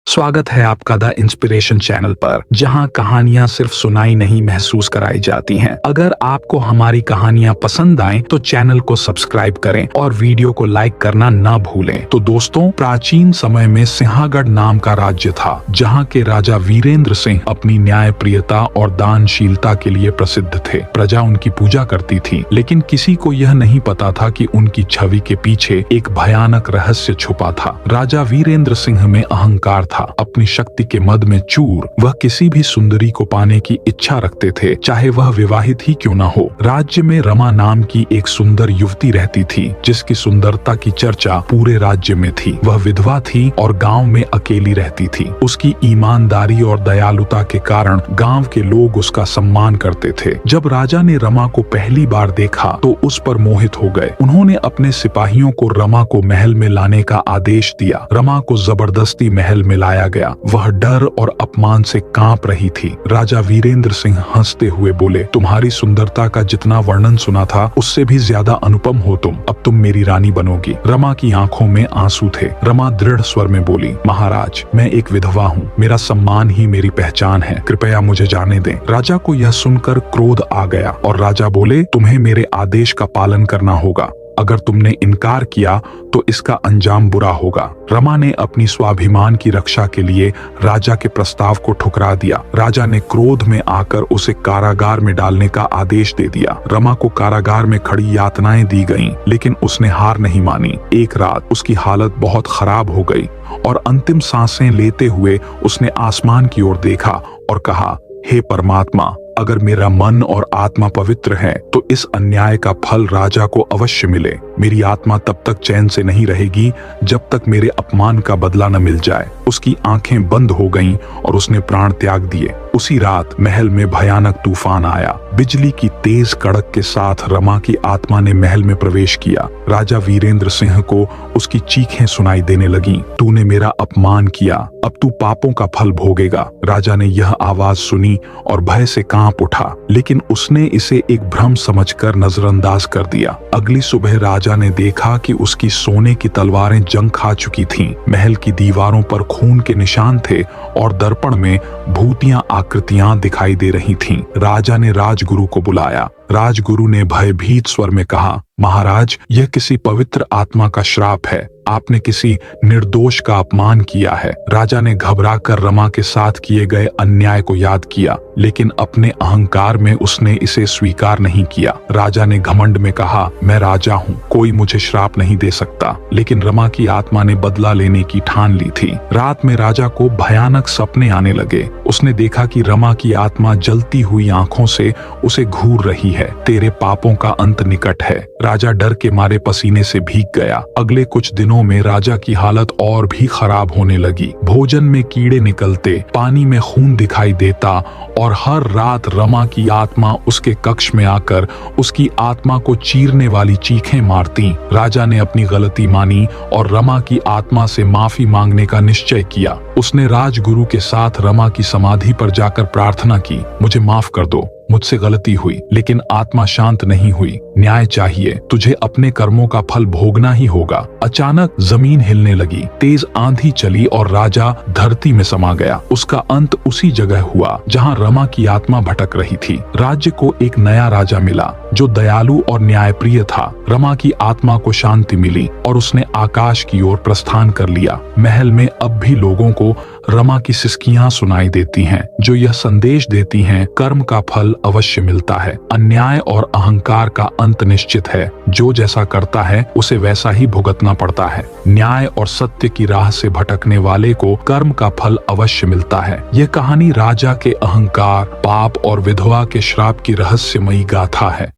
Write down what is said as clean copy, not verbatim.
स्वागत है आपका द इंस्पिरेशन चैनल पर, जहां कहानियां सिर्फ सुनाई नहीं महसूस कराई जाती हैं। अगर आपको हमारी कहानियां पसंद आएं तो चैनल को सब्सक्राइब करें और वीडियो को लाइक करना ना भूलें। तो दोस्तों, प्राचीन समय में सिंहगढ़ नाम का राज्य था, जहां के राजा वीरेंद्र सिंह अपनी न्यायप्रियता और दानशीलता के लिए प्रसिद्ध थे। प्रजा उनकी पूजा करती थी, लेकिन किसी को यह नहीं पता था कि उनकी छवि के पीछे एक भयानक रहस्य छुपा था। राजा वीरेंद्र सिंह में अहंकार था। अपनी शक्ति के मद में चूर वह किसी भी सुंदरी को पाने की इच्छा रखते थे, चाहे वह विवाहित ही क्यों न हो। राज्य में रमा नाम की एक सुंदर युवती रहती थी, जिसकी सुंदरता की चर्चा पूरे राज्य में थी। वह विधवा थी और गांव में अकेली रहती थी। उसकी ईमानदारी और दयालुता के कारण गांव के लोग उसका सम्मान करते थे। जब राजा ने रमा को पहली बार देखा तो उस पर मोहित हो गए। उन्होंने अपने सिपाहियों को रमा को महल में लाने का आदेश दिया। रमा को जबरदस्ती महल में लाया गया। वह डर और अपमान से कांप रही थी। राजा वीरेंद्र सिंह हंसते हुए बोले, तुम्हारी सुंदरता का जितना वर्णन सुना था उससे भी ज्यादा अनुपम हो तुम। अब तुम मेरी रानी बनोगी। रमा की आंखों में आंसू थे। रमा दृढ़ स्वर में बोली, महाराज, मैं एक विधवा हूँ। मेरा सम्मान ही मेरी पहचान है। कृपया मुझे जाने दें। राजा को यह सुनकर क्रोध आ गया और राजा बोले, तुम्हें मेरे आदेश का पालन करना होगा। अगर तुमने इनकार किया तो इसका अंजाम बुरा होगा। रमा ने अपनी स्वाभिमान की रक्षा के लिए राजा के प्रस्ताव को ठुकरा दिया। राजा ने क्रोध में आकर उसे कारागार में डालने का आदेश दे दिया। रमा को कारागार में खड़ी यातनाएं दी गईं, लेकिन उसने हार नहीं मानी। एक रात उसकी हालत बहुत खराब हो गई और अंतिम सांसें लेते हुए उसने आसमान की ओर देखा और कहा, हे परमात्मा, अगर मेरा मन और आत्मा पवित्र है तो इस अन्याय का फल राजा को अवश्य मिले। मेरी आत्मा तब तक चैन से नहीं रहेगी जब तक मेरे अपमान का बदला न मिल जाए। उसकी आंखें बंद हो गईं और उसने प्राण त्याग दिए। उसी रात महल में भयानक तूफान आया। बिजली की तेज कड़क के साथ रमा की आत्मा ने महल में प्रवेश किया। राजा वीरेंद्र सिंह को उसकी चीखें सुनाई देने लगीं, तूने मेरा अपमान किया, अब तू पापों का फल भोगेगा। राजा ने यह आवाज सुनी और भय से कांप उठा, लेकिन उसने इसे एक भ्रम समझकर नजरअंदाज कर दिया। अगली सुबह राजा ने देखा कि उसकी सोने की तलवारें जंग खा चुकी थीं। महल की दीवारों पर खून के निशान थे और दर्पण में भूतियां आकृतियां दिखाई दे रही थीं। राजा ने राजगुरु को बुलाया। राजगुरु ने भयभीत स्वर में कहा, महाराज, यह किसी पवित्र आत्मा का श्राप है। आपने किसी निर्दोष का अपमान किया है। राजा ने घबराकर रमा के साथ किए गए अन्याय को याद किया, लेकिन अपने अहंकार में उसने इसे स्वीकार नहीं किया। राजा ने घमंड में कहा, मैं राजा हूँ, कोई मुझे श्राप नहीं दे सकता। लेकिन रमा की आत्मा ने बदला लेने की ठान ली थी। रात में राजा को भयानक सपने आने लगे। उसने देखा कि रमा की आत्मा जलती हुई आंखों से उसे घूर रही है। तेरे पापों का अंत निकट है। राजा डर के मारे पसीने से भीग गया। अगले कुछ दिनों में राजा की हालत और भी खराब होने लगी। भोजन में कीड़े निकलते, पानी में खून दिखाई देता और हर रात रमा की आत्मा उसके कक्ष में आकर उसकी आत्मा को चीरने वाली चीखें मारती। राजा ने अपनी गलती मानी और रमा की आत्मा से माफी मांगने का निश्चय किया। उसने राजगुरु के साथ रमा की समाधि पर जाकर प्रार्थना की, मुझे माफ कर दो, मुझसे गलती हुई। लेकिन आत्मा शांत नहीं हुई। न्याय चाहिए, तुझे अपने कर्मों का फल भोगना ही होगा। अचानक जमीन हिलने लगी, तेज आंधी चली और राजा धरती में समा गया। उसका अंत उसी जगह हुआ जहां रमा की आत्मा भटक रही थी। राज्य को एक नया राजा मिला जो दयालु और न्यायप्रिय था। रमा की आत्मा को शांति मिली और उसने आकाश की ओर प्रस्थान कर लिया। महल में अब भी लोगों को रमा की सिसकियां सुनाई देती हैं, जो यह संदेश देती हैं, कर्म का फल अवश्य मिलता है। अन्याय और अहंकार का अंत निश्चित है। जो जैसा करता है उसे वैसा ही भुगतना पड़ता है। न्याय और सत्य की राह से भटकने वाले को कर्म का फल अवश्य मिलता है। यह कहानी राजा के अहंकार, पाप और विधवा के श्राप की रहस्यमयी गाथा है।